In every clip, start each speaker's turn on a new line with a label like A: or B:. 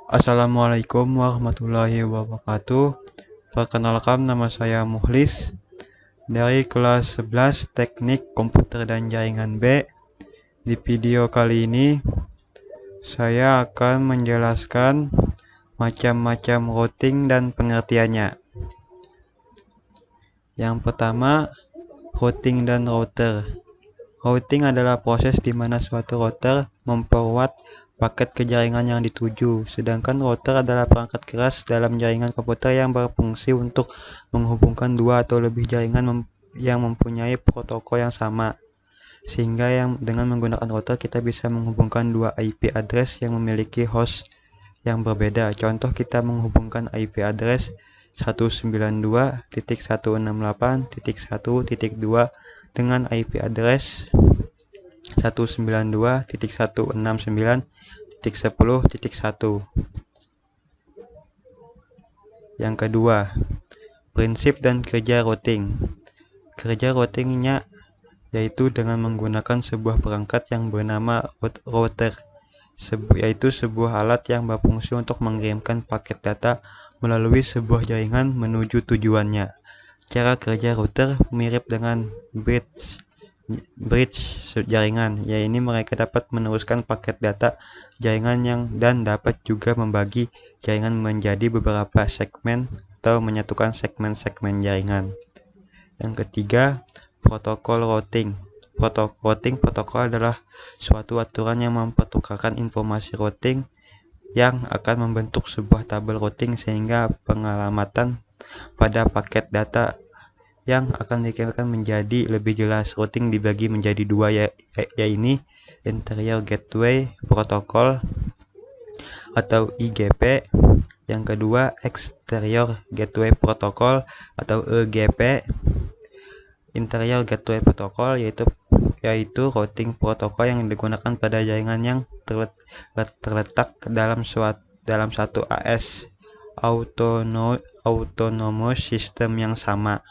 A: Assalamualaikum warahmatullahi wabarakatuh. Perkenalkan, nama saya Muhlis dari kelas 11 Teknik Komputer dan Jaringan B. Di video kali ini saya akan menjelaskan macam-macam routing dan pengertiannya. Yang pertama, routing dan router. Routing adalah proses di mana suatu router memforward paket ke jaringan yang dituju, sedangkan router adalah perangkat keras dalam jaringan komputer yang berfungsi untuk menghubungkan dua atau lebih jaringan yang mempunyai protokol yang sama, sehingga dengan menggunakan router kita bisa menghubungkan dua IP address yang memiliki host yang berbeda. Contoh, kita menghubungkan IP address 192.168.1.2 dengan IP address 192.169.10.1. Yang kedua, prinsip dan kerja routing. Kerja routingnya yaitu dengan menggunakan sebuah perangkat yang bernama router, yaitu sebuah alat yang berfungsi untuk mengirimkan paket data melalui sebuah jaringan menuju tujuannya. Cara kerja router mirip dengan bridge jaringan, yaitu mereka dapat meneruskan paket data jaringan dan dapat juga membagi jaringan menjadi beberapa segmen atau menyatukan segmen-segmen jaringan. Yang ketiga, protokol routing. Protokol adalah suatu aturan yang mempertukarkan informasi routing yang akan membentuk sebuah tabel routing, sehingga pengalamatan pada paket data yang akan dikirimkan menjadi lebih jelas. Routing dibagi menjadi dua, yaitu Interior Gateway Protocol atau IGP. Yang kedua, Exterior Gateway Protocol atau EGP. Interior Gateway Protocol yaitu routing protokol yang digunakan pada jaringan yang terletak dalam satu AS autonomous system yang sama.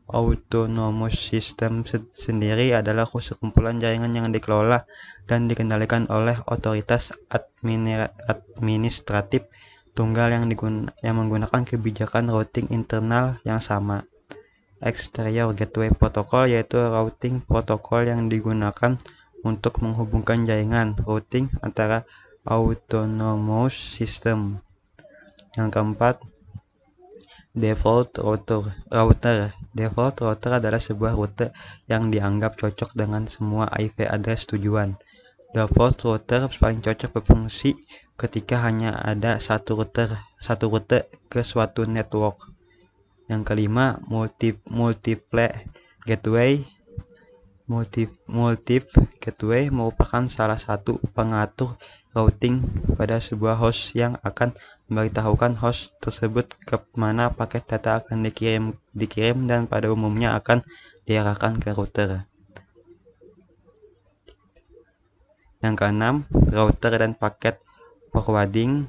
A: Autonomous system sendiri adalah sekumpulan jaringan yang dikelola dan dikendalikan oleh otoritas administratif tunggal yang menggunakan kebijakan routing internal yang sama. Exterior Gateway Protocol yaitu routing protokol yang digunakan untuk menghubungkan jaringan routing antara autonomous system. Yang keempat, default router. Default router adalah sebuah router yang dianggap cocok dengan semua IP address tujuan. Default router paling cocok berfungsi ketika hanya ada satu rute ke suatu network. Yang kelima, multiple gateway. Multiple gateway merupakan salah satu pengatur routing pada sebuah host yang akan memberitahukan host tersebut ke mana paket data akan dikirim dan pada umumnya akan diarahkan ke router. Yang keenam, router dan paket forwarding.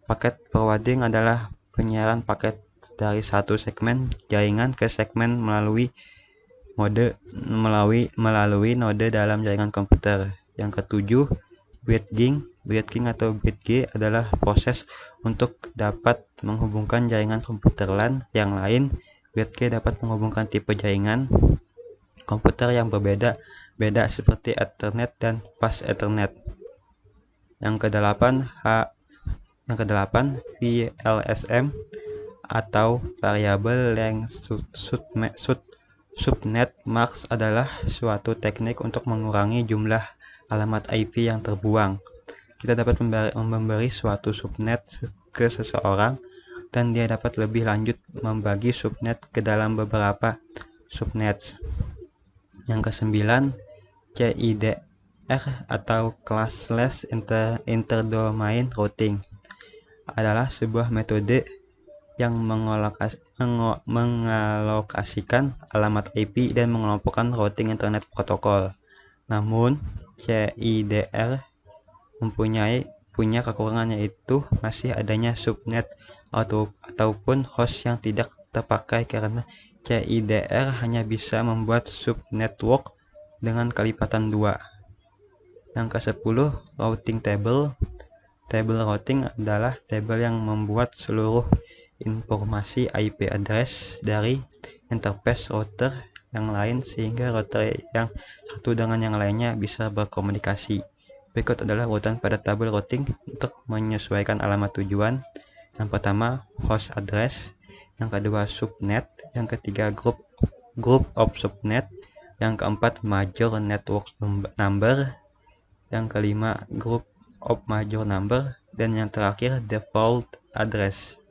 A: Paket forwarding adalah penyiaran paket dari satu segmen jaringan ke segmen melalui node dalam jaringan komputer. Yang ketujuh, bridging. Bridging atau bridge adalah proses untuk dapat menghubungkan jaringan komputer LAN yang lain. Bridge dapat menghubungkan tipe jaringan komputer yang berbeda seperti Ethernet dan Fast Ethernet. Yang kedelapan, VLSM atau Variable Length Subnet Mask adalah suatu teknik untuk mengurangi jumlah alamat IP yang terbuang. Kita dapat memberi suatu subnet ke seseorang dan dia dapat lebih lanjut membagi subnet ke dalam beberapa subnet. Yang kesembilan, CIDR atau Classless Interdomain Routing adalah sebuah metode yang mengalokasikan alamat IP dan mengelompokkan routing internet protokol. Namun, CIDR punya kekurangan, yaitu masih adanya subnet ataupun host yang tidak terpakai karena CIDR hanya bisa membuat subnetwork dengan kelipatan 2. Yang ke-10, routing table. Table routing adalah tabel yang membuat seluruh informasi IP address dari interface router yang lain sehingga router yang satu dengan yang lainnya bisa berkomunikasi. Berikut adalah urutan pada tabel routing untuk menyesuaikan alamat tujuan. Yang pertama host address, yang kedua subnet, yang ketiga group of subnet, yang keempat major network number, yang kelima group of major number, dan yang terakhir default address.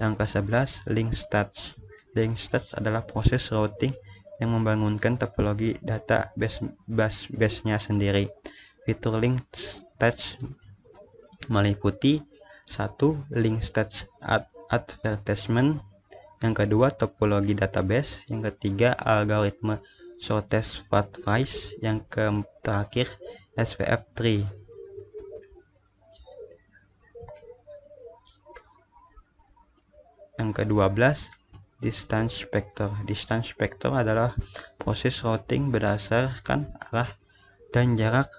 A: Yang ke-11 link stage. Link stage adalah proses routing yang membangunkan topologi data base-nya sendiri. Fitur link stage meliputi 1. Link stage advertisement, yang kedua topologi database, yang ketiga algoritma shortest path price, yang terakhir SVF tree. Yang ke-12 distance vector. Distance vector adalah proses routing berdasarkan arah dan jarak.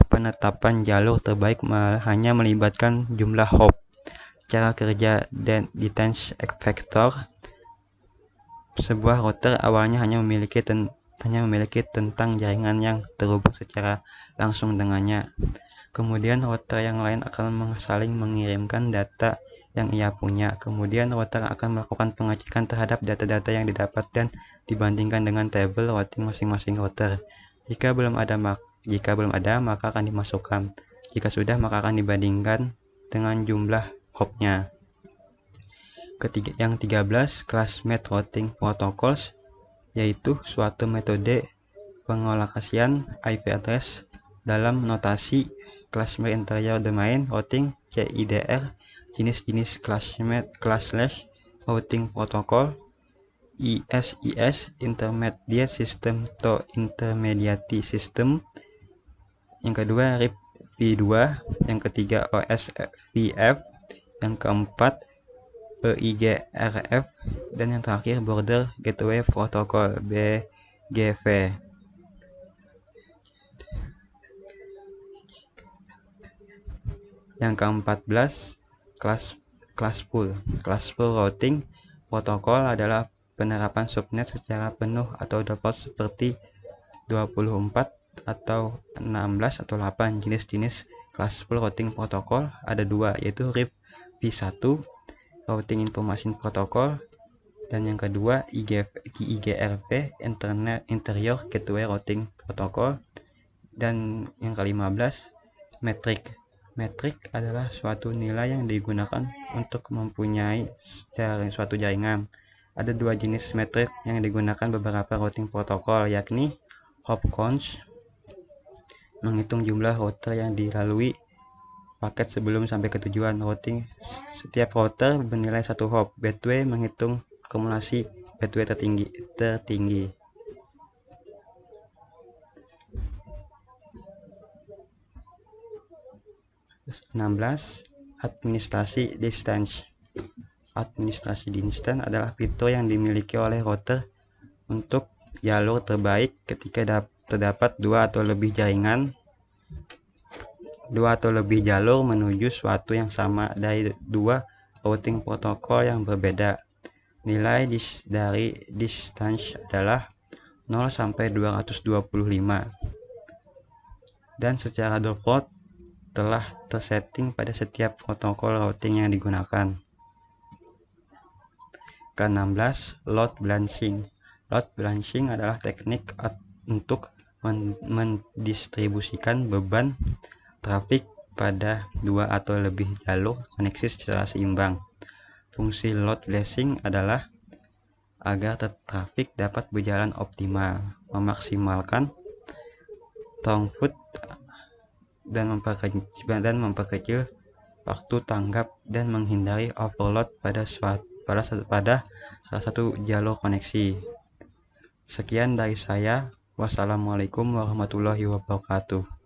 A: Penetapan jalur terbaik hanya melibatkan jumlah hop. Cara kerja distance vector: sebuah router awalnya hanya memiliki tentang jaringan yang terhubung secara langsung dengannya. Kemudian router yang lain akan saling mengirimkan data yang ia punya. Kemudian router akan melakukan pengecekan terhadap data-data yang didapat dan dibandingkan dengan tabel routing masing-masing router. Jika belum ada, maka akan dimasukkan. Jika sudah, maka akan dibandingkan dengan jumlah hopnya. Yang 13 classmate routing protocols, yaitu suatu metode pengalokasian IP address dalam notasi classmate interior domain routing CIDR. Jenis-jenis classless routing protocol: ISIS intermediate system to intermediate system, yang kedua RIP v2, yang ketiga OSVF, yang keempat EIGRF, dan yang terakhir border gateway protocol BGP. Yang ke-14 classful routing protocol adalah penerapan subnet secara penuh atau default seperti 24 atau 16 atau 8. Jenis-jenis classful routing protocol ada dua, yaitu RIP v1 routing information protocol, dan yang kedua IGRP interior gateway routing protocol, dan yang ke-15 metric. Metrik adalah suatu nilai yang digunakan untuk mempunyai suatu jaringan. Ada dua jenis metrik yang digunakan beberapa routing protokol, yakni hop count, menghitung jumlah router yang dilalui paket sebelum sampai ke tujuan routing. Setiap router bernilai satu hop. Gateway menghitung akumulasi gateway tertinggi. 16 administrasi distance. Administrasi distance adalah fitur yang dimiliki oleh router untuk jalur terbaik ketika terdapat dua atau lebih jalur menuju suatu yang sama dari dua routing protokol yang berbeda. Nilai dari distance adalah 0 sampai 225 dan secara default telah tersetting pada setiap protokol routing yang digunakan. Ke-16 load balancing. Load balancing adalah teknik untuk mendistribusikan beban trafik pada dua atau lebih jalur koneksi secara seimbang. Fungsi load balancing adalah agar trafik dapat berjalan optimal, memaksimalkan throughput dan memperkecil waktu tanggap dan menghindari overload pada salah satu jalur koneksi. Sekian dari saya. Wassalamualaikum warahmatullahi wabarakatuh.